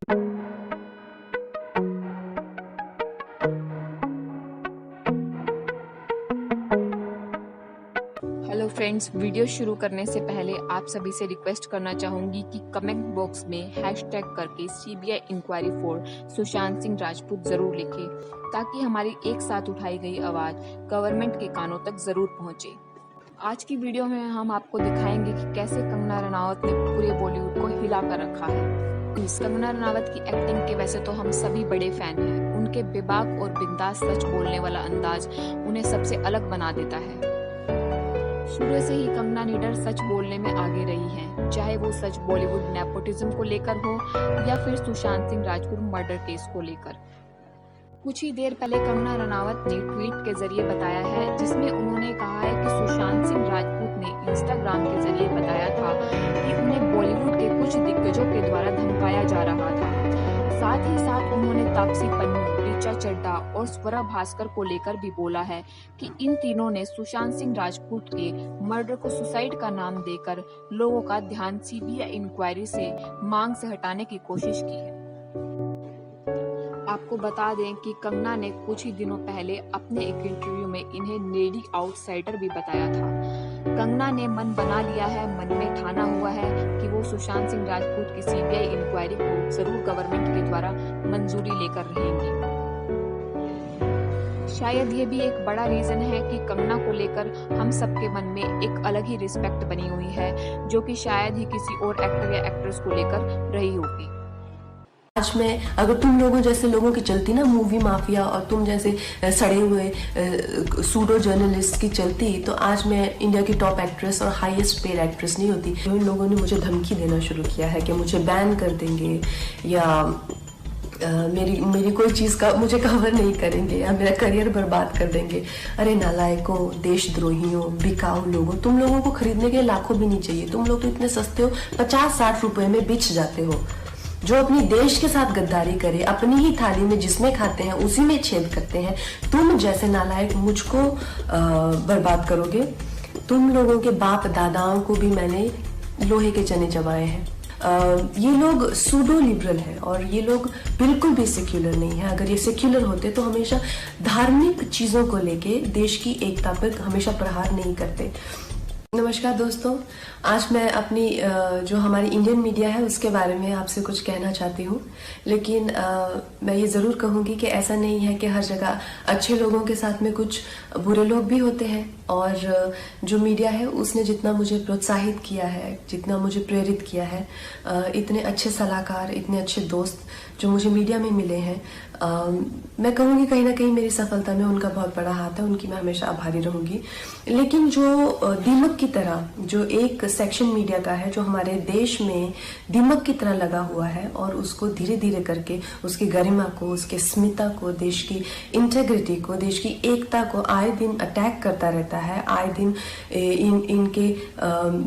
Hello friends, video शुरू करने से पहले आप सभी से रिक्वेस्ट करना चाहूंगी कि कमेंट बॉक्स में हैशटैग करके CBI inquiry for Sushant Singh Rajput जरूर लिखें, ताकि हमारी एक साथ उठाई गई आवाज गवर्नमेंट के कानों तक जरूर पहुंचे। आज की वीडियो में हम आपको दिखाएंगे कि कैसे कंगना रनावत ने पूरे बॉलीवुड को हिला कर रखा है। कंगना रनावत की एक्टिंग के वैसे तो हम सभी बड़े फैन हैं। उनके बेबाक और बिंदास सच बोलने वाला अंदाज उन्हें सबसे अलग बना देता है। शुरू से ही कंगना निडर सच बोलने में आगे रही हैं, चाहे वो सच बॉलीवुड नेपोटिज्म को लेकर हो या फिर सुशांत सिंह राजपूत मर्डर केस को लेकर। कुछ ही देर पहले कंगना रनावत ने ट्वीट के जरिए बताया है, जिसमें उन्होंने कहा है कि सुशांत सिंह राजपूत ने इंस्टाग्राम के जरिए बताया था कि उन्हें बॉलीवुड के कुछ दिग्गजों के द्वारा धमकाया जा रहा था। साथ ही साथ उन्होंने तापसी पन्नू, ऋचा चड्ढा और स्वरा भास्कर को लेकर भी बोला है कि इन तीनों ने सुशांत सिंह राजपूत के मर्डर को सुसाइड का नाम देकर लोगों का ध्यान सीबीआई इंक्वायरी से मांग से हटाने की कोशिश की है। आपको बता दें कि कंगना ने कुछ ही दिनों पहले अपने एक इंटरव्यू में इन्हें नेडी आउटसाइडर भी बताया था। कंगना ने मन बना लिया है, मन में ठाना हुआ है कि वो सुशांत सिंह राजपूत की सीबीआई इंक्वायरी को जरूर गवर्नमेंट के द्वारा मंजूरी लेकर रहेंगी। शायद ये भी एक बड़ा रीजन है कि कंगना को लेकर हम सबके मन में एक अलग ही रिस्पेक्ट बनी हुई है, जो कि शायद ही किसी और एक्टर या एक्ट्रेस को लेकर रही होगी। आज मैं अगर तुम लोगों जैसे लोगों की चलती ना मूवी माफिया, और तुम जैसे सड़े हुए सूडो जर्नलिस्ट की चलती, तो आज मैं इंडिया की टॉप एक्ट्रेस और हाईएस्ट पेड एक्ट्रेस नहीं होती। इन लोगों ने मुझे धमकी देना शुरू किया है कि मुझे बैन कर देंगे या मेरी कोई चीज़ का मुझे कवर नहीं करेंगे या मेरा करियर बर्बाद कर देंगे। अरे नालायकों, देशद्रोहियों, बिकाऊ लोगों, तुम लोगों को खरीदने के लाखों भी नहीं चाहिए। तुम लोग तो इतने सस्ते हो, 50-60 रुपए में बिछ जाते हो। जो अपनी देश के साथ गद्दारी करे, अपनी ही थाली में जिसमें खाते हैं उसी में छेद करते हैं, तुम जैसे नालायक मुझको बर्बाद करोगे। तुम लोगों के बाप दादाओं को भी मैंने लोहे के चने चबाए हैं। ये लोग सूडो लिबरल है और ये लोग बिल्कुल भी सेक्युलर नहीं है। अगर ये सेक्युलर होते तो हमेशा धार्मिक चीजों को लेके देश की एकता पर हमेशा प्रहार नहीं करते। नमस्कार दोस्तों, आज मैं अपनी जो हमारी इंडियन मीडिया है उसके बारे में आपसे कुछ कहना चाहती हूँ। लेकिन मैं ये ज़रूर कहूँगी कि ऐसा नहीं है कि हर जगह अच्छे लोगों के साथ में कुछ बुरे लोग भी होते हैं। और जो मीडिया है उसने जितना मुझे प्रोत्साहित किया है, जितना मुझे प्रेरित किया है, इतने अच्छे सलाहकार, इतने अच्छे दोस्त जो मुझे मीडिया में मिले हैं, मैं कहूँगी कहीं ना कहीं मेरी सफलता में उनका बहुत बड़ा हाथ है। उनकी मैं हमेशा आभारी रहूँगी। लेकिन जो दीमक की तरह जो एक सेक्शन मीडिया का है, जो हमारे देश में दीमक की तरह लगा हुआ है और उसको धीरे धीरे करके उसकी गरिमा को, उसके स्मिता को, देश की इंटेग्रिटी को, देश की एकता को आए दिन अटैक करता रहता है। आए दिन इनके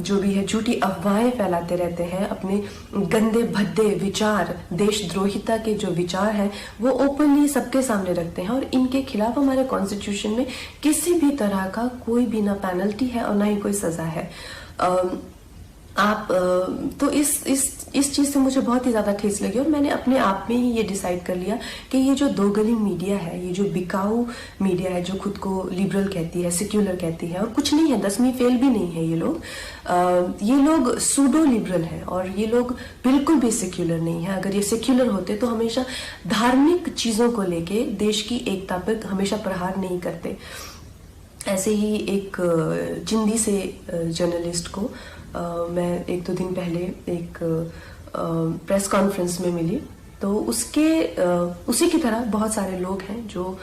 जो भी है झूठी अफवाहें फैलाते रहते हैं। अपने गंदे भद्दे विचार, देशद्रोहिता के जो विचार हैं वो ओपनली सबके सामने रखते हैं। और इनके खिलाफ हमारे कॉन्स्टिट्यूशन में किसी भी तरह का कोई भी ना पेनल्टी है और ना ही कोई सजा है। तो इस चीज से मुझे बहुत ही ज्यादा ठेस लगी और मैंने अपने आप में ही ये डिसाइड कर लिया कि ये जो दोगली मीडिया है, ये जो बिकाऊ मीडिया है, जो खुद को लिबरल कहती है, सेक्युलर कहती है और कुछ नहीं है, 10वीं फेल भी नहीं है ये लोग सूडो लिबरल है और ये लोग बिल्कुल भी सेक्युलर नहीं है। अगर ये सेक्युलर होते तो हमेशा धार्मिक चीजों को लेके देश की एकता पर हमेशा प्रहार नहीं करते। ऐसे ही एक जिंदी से जर्नलिस्ट को मैं 1-2 दिन पहले एक प्रेस कॉन्फ्रेंस में मिली, तो उसी की तरह बहुत सारे लोग हैं जो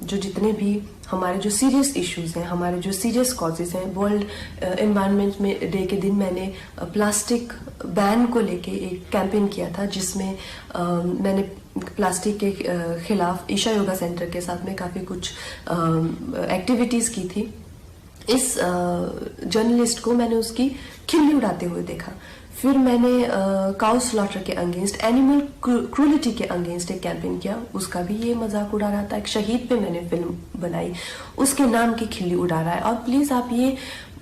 जितने भी हमारे जो सीरियस इश्यूज हैं, हमारे जो सीरियस कॉजेज हैं। वर्ल्ड एनवायरनमेंट में डे के दिन मैंने प्लास्टिक बैन को लेके एक कैंपेन किया था, जिसमें मैंने प्लास्टिक के खिलाफ ईशा योगा सेंटर के साथ में काफ़ी कुछ एक्टिविटीज़ की थी। इस जर्नलिस्ट को मैंने उसकी खिल्ली उड़ाते हुए देखा। फिर मैंने काउ स्लॉटर के अगेंस्ट, एनिमल क्रूलिटी के अगेंस्ट एक कैंपेन किया, उसका भी ये मजाक उड़ा रहा था। एक शहीद पे मैंने फिल्म बनाई, उसके नाम की खिल्ली उड़ा रहा है। और प्लीज आप ये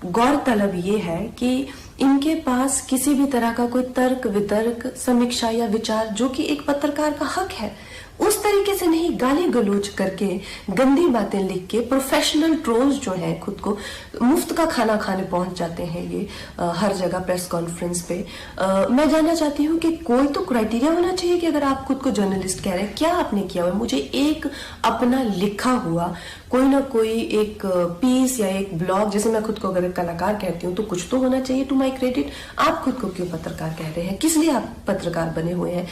गौरतलब ये है कि इनके पास किसी भी तरह का कोई तर्क वितर्क समीक्षा या विचार, जो कि एक पत्रकार का हक है, उस तरीके से नहीं गाली गलौज करके गंदी बातें लिख के प्रोफेशनल ट्रोल्स जो हैं खुद को मुफ्त का खाना खाने पहुंच जाते हैं ये हर जगह प्रेस कॉन्फ्रेंस पे। मैं जानना चाहती हूँ कि कोई तो क्राइटेरिया होना चाहिए कि अगर आप खुद को जर्नलिस्ट कह रहे हैं, क्या आपने किया हुआ? मुझे एक अपना लिखा हुआ कोई ना कोई एक पीस या एक ब्लॉग, जैसे मैं खुद को अगर कलाकार कहती हूँ तो कुछ तो होना चाहिए टू माई क्रेडिट। आप खुद को क्यों पत्रकार कह रहे हैं? किस लिए आप पत्रकार बने हुए हैं?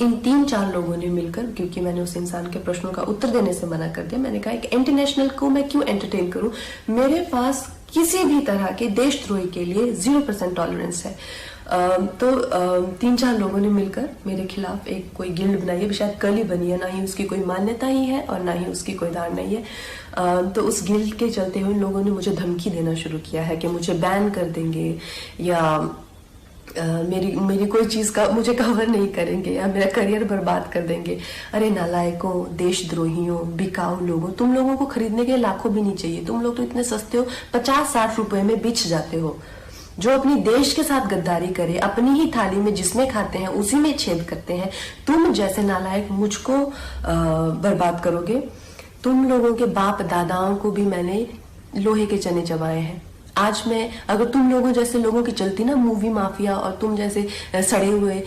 इन 3-4 लोगों ने मिलकर, क्योंकि मैंने उस इंसान के प्रश्नों का उत्तर देने से मना कर दिया, मैंने कहा कि इंटरनेशनल को मैं क्यों एंटरटेन करूं, मेरे पास किसी भी तरह के देशद्रोही के लिए 0% टॉलरेंस है। तो 3-4 लोगों ने मिलकर मेरे खिलाफ एक कोई गिल्ड बनाई है, शायद कल ही बनी है, ना ही उसकी कोई मान्यता ही है और ना ही उसकी कोई धार नहीं है। तो उस गिल्ड के चलते हुए लोगों ने मुझे धमकी देना शुरू किया है कि मुझे बैन कर देंगे या मेरी कोई चीज का मुझे कवर नहीं करेंगे या मेरा करियर बर्बाद कर देंगे। अरे नालायकों, देशद्रोहियों, बिकाऊ लोगों, तुम लोगों को खरीदने के लाखों भी नहीं चाहिए। तुम लोग तो इतने सस्ते हो, 50-60 रुपए में बिछ जाते हो। जो अपनी देश के साथ गद्दारी करे, अपनी ही थाली में जिसमें खाते हैं उसी में छेद करते हैं, तुम जैसे नालायक मुझको बर्बाद करोगे। तुम लोगों के बाप दादाओं को भी मैंने लोहे के चने चबाए हैं। आज मैं अगर तुम लोगों जैसे लोगों की चलती ना मूवी माफिया और तुम जैसे सड़े हुए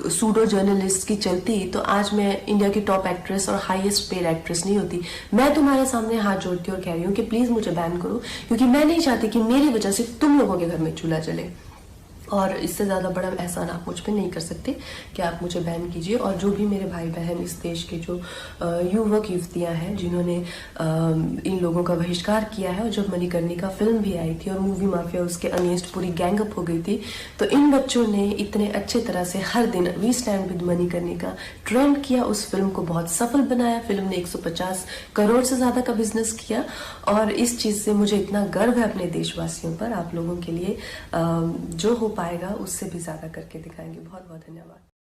सूडो जर्नलिस्ट की चलती, तो आज मैं इंडिया की टॉप एक्ट्रेस और हाईएस्ट पेड एक्ट्रेस नहीं होती। मैं तुम्हारे सामने हाथ जोड़ती और कह रही हूँ कि प्लीज मुझे बैन करो, क्योंकि मैं नहीं चाहती कि मेरी वजह से तुम लोगों के घर में चूल्हा जले। और इससे ज्यादा बड़ा एहसान आप मुझ पे नहीं कर सकते कि आप मुझे बैन कीजिए। और जो भी मेरे भाई बहन इस देश के जो युवक युवतियां हैं जिन्होंने इन लोगों का बहिष्कार किया है, और जब मणिकर्णिका फिल्म भी आई थी और मूवी माफिया उसके अगेंस्ट पूरी गैंग अप हो गई थी, तो इन बच्चों ने इतने अच्छे तरह से हर दिन we stand with Manikarnika trend किया, उस फिल्म को बहुत सफल बनाया। फिल्म ने 150 करोड़ से ज्यादा का बिजनेस किया। और इस चीज से मुझे इतना गर्व है अपने देशवासियों पर। आप लोगों के लिए जो हो पाएगा उससे भी ज्यादा करके दिखाएंगे। बहुत बहुत धन्यवाद।